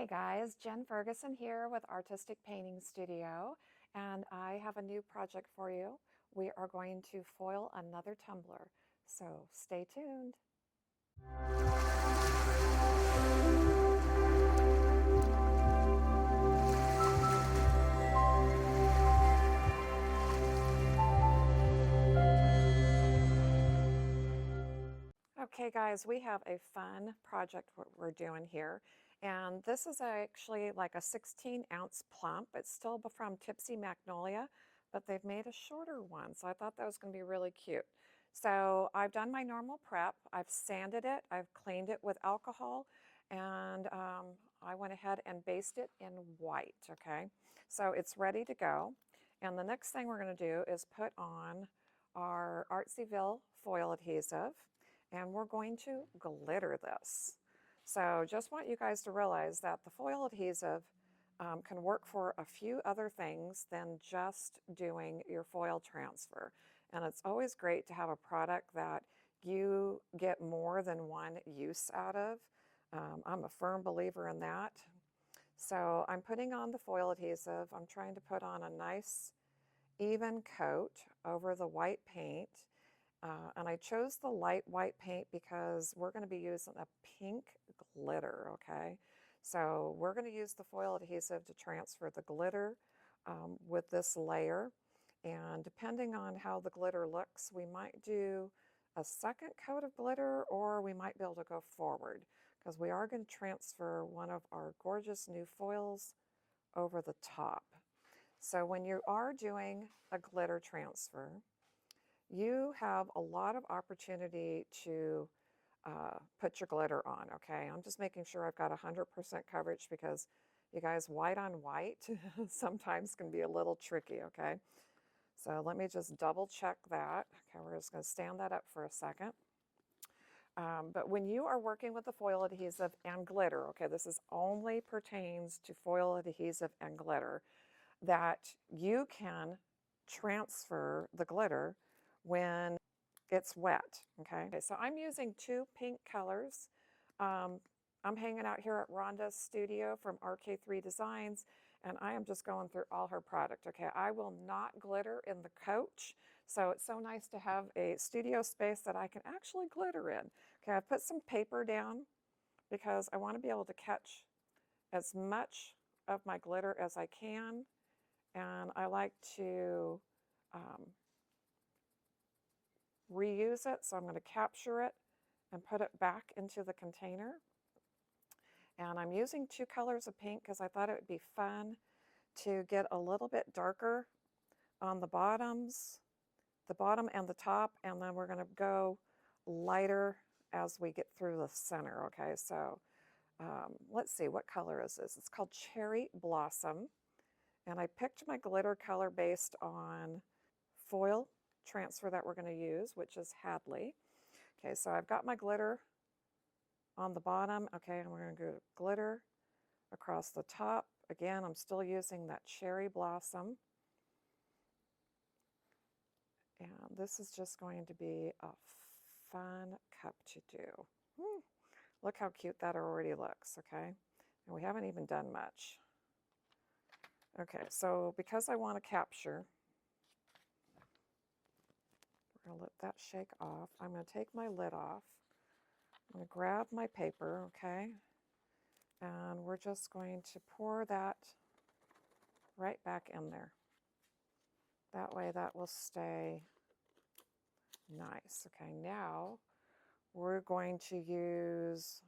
Hey guys, Jen Ferguson here with Artistic Painting Studio, and I have a new project for you. We are going to foil another tumbler, so stay tuned. Okay guys, we have a fun project what we're doing here. And this is actually like a 16-ounce plump. It's still from Tipsy Magnolia, but they've made a shorter one. So I thought that was going to be really cute. So I've done my normal prep. I've sanded it. I've cleaned it with alcohol. And I went ahead and basted it in white, okay? So it's ready to go. And the next thing we're going to do is put on our Artsyville foil adhesive. And we're going to glitter this. So just want you guys to realize that the foil adhesive can work for a few other things than just doing your foil transfer. And it's always great to have a product that you get more than one use out of. I'm a firm believer in that. So I'm putting on the foil adhesive. I'm trying to put on a nice even coat over the white paint. And I chose the light white paint because we're going to be using a pink glitter, okay? So we're going to use the foil adhesive to transfer the glitter with this layer. And depending on how the glitter looks, we might do a second coat of glitter, or we might be able to go forward because we are going to transfer one of our gorgeous new foils over the top. So when you are doing a glitter transfer, you have a lot of opportunity to put your glitter on, okay? I'm just making sure I've got 100% coverage because you guys, white on white sometimes can be a little tricky, okay? So let me just double check that. Okay, we're just going to stand that up for a second. But when you are working with the foil adhesive and glitter, okay, this is only pertains to foil adhesive and glitter, that you can transfer the glitter when it's wet, okay? So I'm using two pink colors. I'm hanging out here at Rhonda's studio from RK3 Designs, and I am just going through all her product, okay? I will not glitter in the coach, so it's so nice to have a studio space that I can actually glitter in. Okay, I've put some paper down because I want to be able to catch as much of my glitter as I can, and I like to reuse it, so I'm going to capture it and put it back into the container. And I'm using two colors of pink because I thought it would be fun to get a little bit darker on the bottoms, the bottom and the top, and then we're going to go lighter as we get through the center, okay? So let's see, what color is this? It's called Cherry Blossom, and I picked my glitter color based on foil transfer that we're going to use, which is Hadley. Okay, so I've got my glitter on the bottom, okay, and we're going to go glitter across the top. Again, I'm still using that Cherry Blossom. And this is just going to be a fun cup to do. Look how cute that already looks, okay? And we haven't even done much. Okay, so because I want to capture, we're going to let that shake off. I'm going to take my lid off. I'm going to grab my paper, okay? And we're just going to pour that right back in there. That way that will stay nice. Okay, now we're going to use,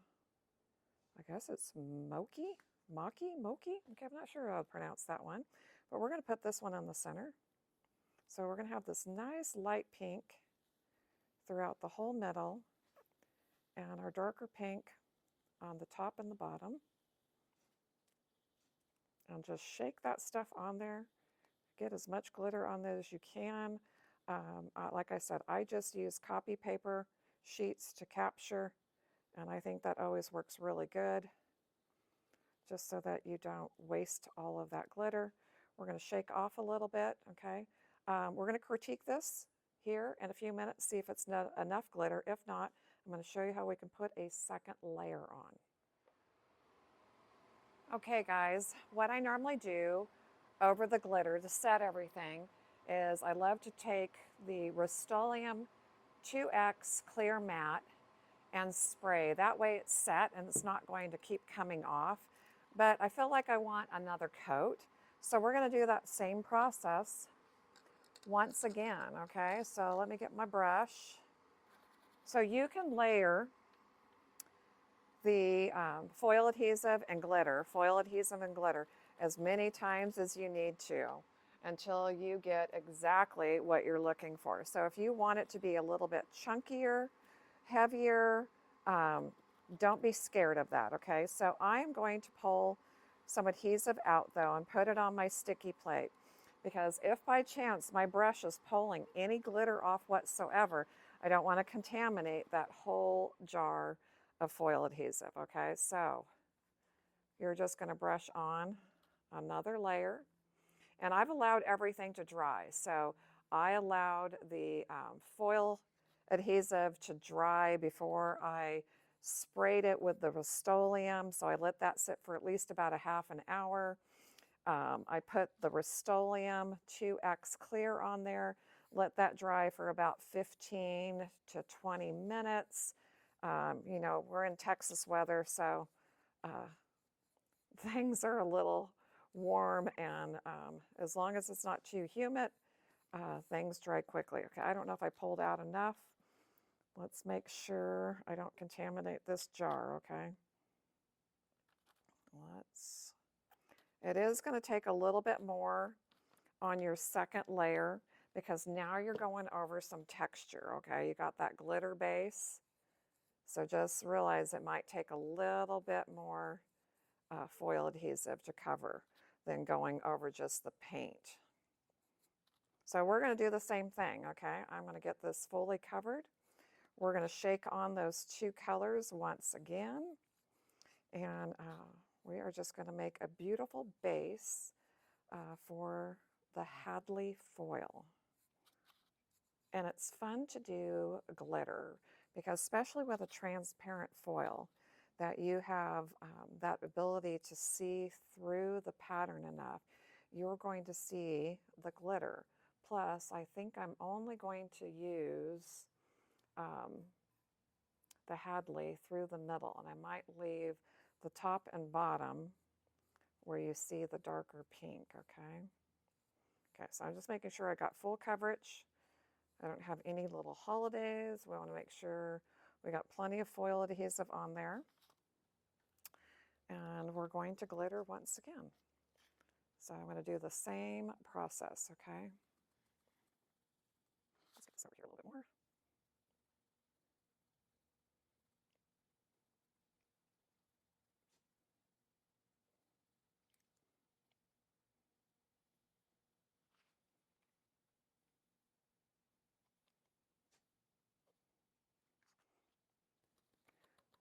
I guess it's Moki? Okay, I'm not sure how to pronounce that one. But we're going to put this one in the center. So we're going to have this nice light pink throughout the whole middle, and our darker pink on the top and the bottom. And just shake that stuff on there. Get as much glitter on there as you can. Like I said, I just use copy paper sheets to capture, and I think that always works really good, just so that you don't waste all of that glitter. We're going to shake off a little bit, okay? We're going to critique this here in a few minutes, see if it's not enough glitter. If not, I'm going to show you how we can put a second layer on. Okay guys, what I normally do over the glitter to set everything is I love to take the Rust-Oleum 2X clear matte and spray. That way it's set and it's not going to keep coming off. But I feel like I want another coat. So we're going to do that same process once again, okay? So let me get my brush. So you can layer the foil adhesive and glitter, as many times as you need to until you get exactly what you're looking for. So if you want it to be a little bit chunkier, heavier, don't be scared of that, okay? So I am going to pull some adhesive out though and put it on my sticky plate, because if by chance my brush is pulling any glitter off whatsoever, I don't want to contaminate that whole jar of foil adhesive, okay? So you're just going to brush on another layer. And I've allowed everything to dry. So I allowed the foil adhesive to dry before I sprayed it with the Rust-Oleum. So I let that sit for at least about a half an hour. I put the Rust-Oleum 2X clear on there, let that dry for about 15 to 20 minutes. You know, we're in Texas weather, so things are a little warm, and as long as it's not too humid, things dry quickly. Okay, I don't know if I pulled out enough. Let's make sure I don't contaminate this jar, okay? It is going to take a little bit more on your second layer because now you're going over some texture, okay? You got that glitter base. So just realize it might take a little bit more foil adhesive to cover than going over just the paint. So we're going to do the same thing, okay? I'm going to get this fully covered. We're going to shake on those two colors once again. And we are just going to make a beautiful base for the Hadley foil. And it's fun to do glitter because especially with a transparent foil, that you have that ability to see through the pattern enough, you're going to see the glitter. Plus, I think I'm only going to use the Hadley through the middle, and I might leave the top and bottom where you see the darker pink, okay? Okay, so I'm just making sure I got full coverage. I don't have any little holidays. We want to make sure we got plenty of foil adhesive on there. And we're going to glitter once again. So I'm going to do the same process, okay? Let's get this over here a little bit more.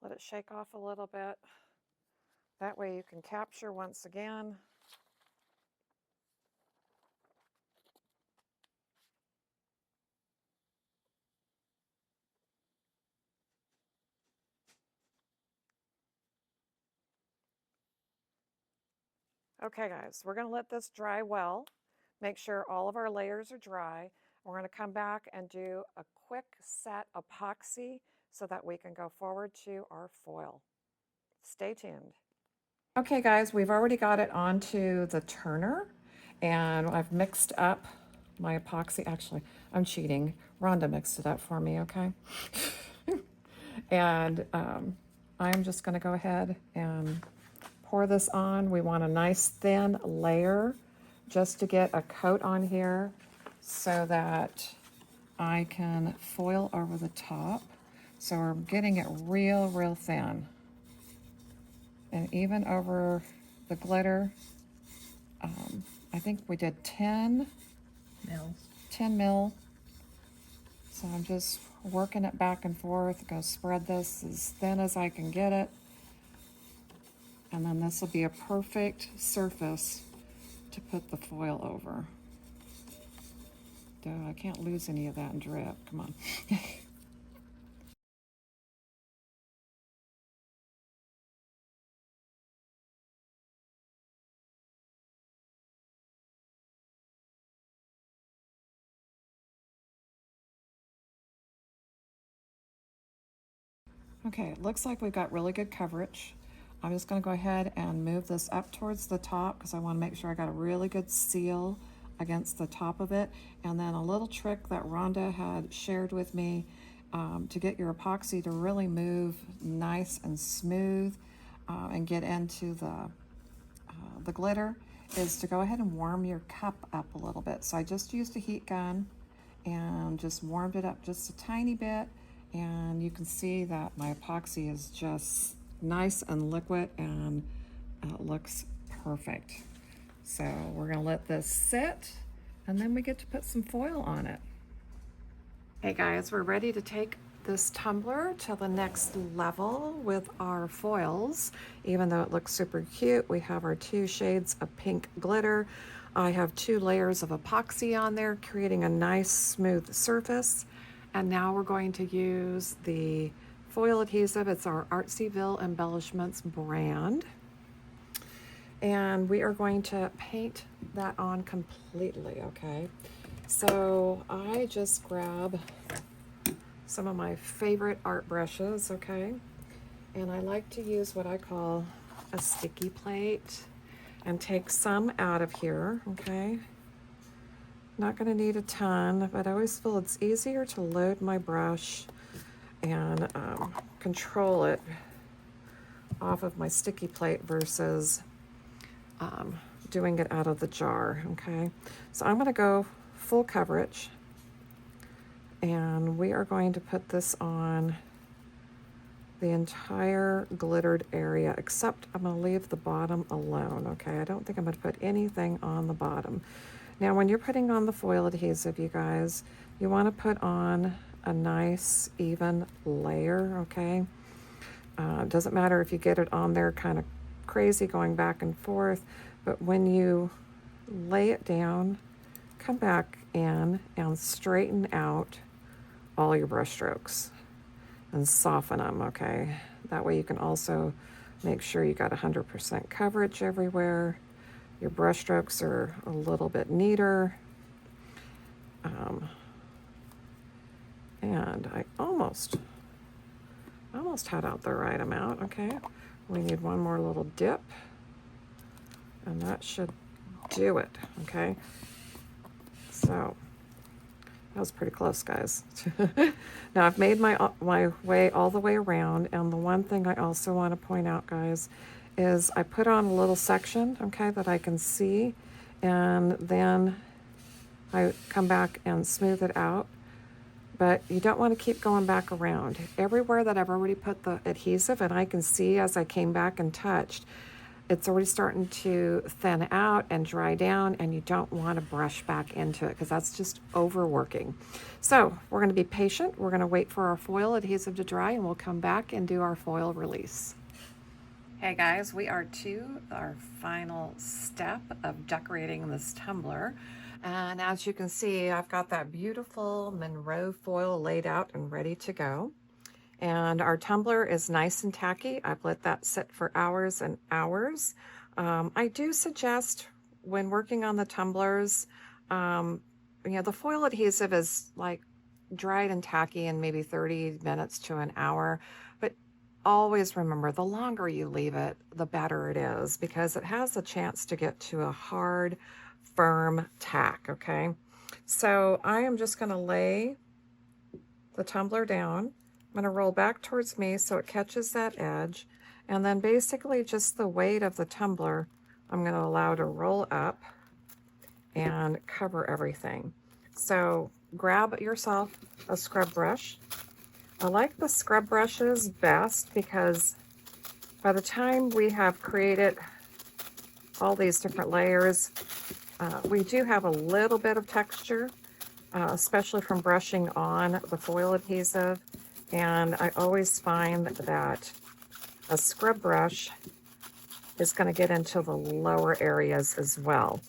Let it shake off a little bit. That way you can capture once again. Okay guys, we're going to let this dry well. Make sure all of our layers are dry. We're going to come back and do a quick set epoxy so that we can go forward to our foil. Stay tuned. Okay guys, we've already got it onto the turner and I've mixed up my epoxy. Actually, I'm cheating. Rhonda mixed it up for me, okay? And I'm just going to go ahead and pour this on. We want a nice thin layer just to get a coat on here so that I can foil over the top. So we're getting it real, real thin. And even over the glitter, I think we did 10 mil. So I'm just working it back and forth. Go spread this as thin as I can get it. And then this will be a perfect surface to put the foil over. Duh, I can't lose any of that and drip. Come on. Okay, it looks like we've got really good coverage. I'm just going to go ahead and move this up towards the top because I want to make sure I got a really good seal against the top of it. And then a little trick that Rhonda had shared with me to get your epoxy to really move nice and smooth and get into the glitter is to go ahead and warm your cup up a little bit. So I just used a heat gun and just warmed it up just a tiny bit, and you can see that my epoxy is just nice and liquid and it looks perfect. So we're going to let this sit and then we get to put some foil on it. Hey guys, we're ready to take this tumbler to the next level with our foils. Even though it looks super cute, we have our 2 shades of pink glitter. I have 2 layers of epoxy on there, creating a nice smooth surface. And now we're going to use the foil adhesive. It's our Artsyville Embellishments brand. And we are going to paint that on completely, okay? So I just grab some of my favorite art brushes, okay? And I like to use what I call a sticky plate and take some out of here, okay? Not gonna need a ton, but I always feel it's easier to load my brush and control it off of my sticky plate versus doing it out of the jar, okay? So I'm gonna go full coverage, and we are going to put this on the entire glittered area, except I'm going to leave the bottom alone, okay? I don't think I'm going to put anything on the bottom. Now, when you're putting on the foil adhesive, you guys, you want to put on a nice, even layer, okay? It doesn't matter if you get it on there kind of crazy going back and forth, but when you lay it down, come back in and straighten out all your brush strokes and soften them, okay? That way you can also make sure you got 100% coverage everywhere. Your brush strokes are a little bit neater. And I almost had out the right amount, okay? We need one more little dip, and that should do it, okay? So that was pretty close, guys. Now I've made my way all the way around, and the one thing I also want to point out, guys, is I put on a little section, okay, that I can see, and then I come back and smooth it out. But you don't want to keep going back around. Everywhere that I've already put the adhesive, and I can see as I came back and touched, it's already starting to thin out and dry down, and you don't want to brush back into it because that's just overworking. So we're going to be patient. We're going to wait for our foil adhesive to dry, and we'll come back and do our foil release. Hey guys, we are to our final step of decorating this tumbler. And as you can see, I've got that beautiful Monroe foil laid out and ready to go. And our tumbler is nice and tacky. I've let that sit for hours and hours. I do suggest when working on the tumblers, the foil adhesive is like dried and tacky in maybe 30 minutes to an hour. But always remember, the longer you leave it, the better it is, because it has a chance to get to a hard, firm tack, okay? So I am just gonna lay the tumbler down. I'm gonna roll back towards me so it catches that edge, and then basically just the weight of the tumbler I'm gonna allow to roll up and cover everything. So grab yourself a scrub brush. I like the scrub brushes best because by the time we have created all these different layers, we do have a little bit of texture, especially from brushing on the foil adhesive. And I always find that a scrub brush is going to get into the lower areas as well.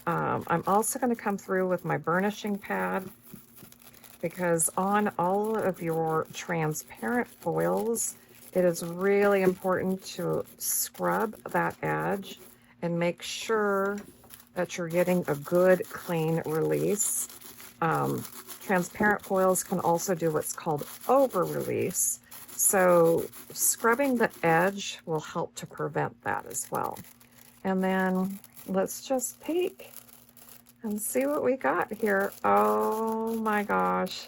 I'm also going to come through with my burnishing pad, because on all of your transparent foils, it is really important to scrub that edge and make sure that you're getting a good, clean release. Transparent foils can also do what's called over release. So scrubbing the edge will help to prevent that as well. And then let's just peek and see what we got here. Oh my gosh.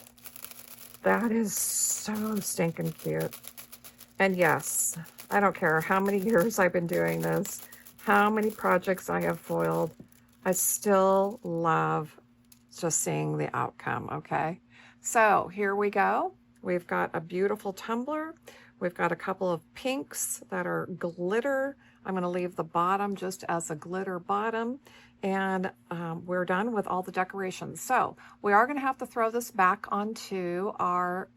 That is so stinking cute. And yes, I don't care how many years I've been doing this, how many projects I have foiled, I still love just seeing the outcome, okay? So here we go. We've got a beautiful tumbler. We've got a couple of pinks that are glitter. I'm gonna leave the bottom just as a glitter bottom. And we're done with all the decorations. So we are gonna have to throw this back onto our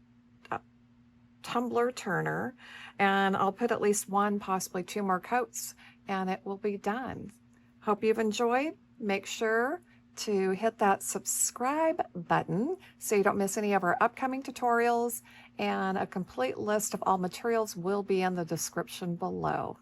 tumbler turner, and I'll put at least one, possibly two more coats, and it will be done. Hope you've enjoyed. Make sure to hit that subscribe button so you don't miss any of our upcoming tutorials, and a complete list of all materials will be in the description below.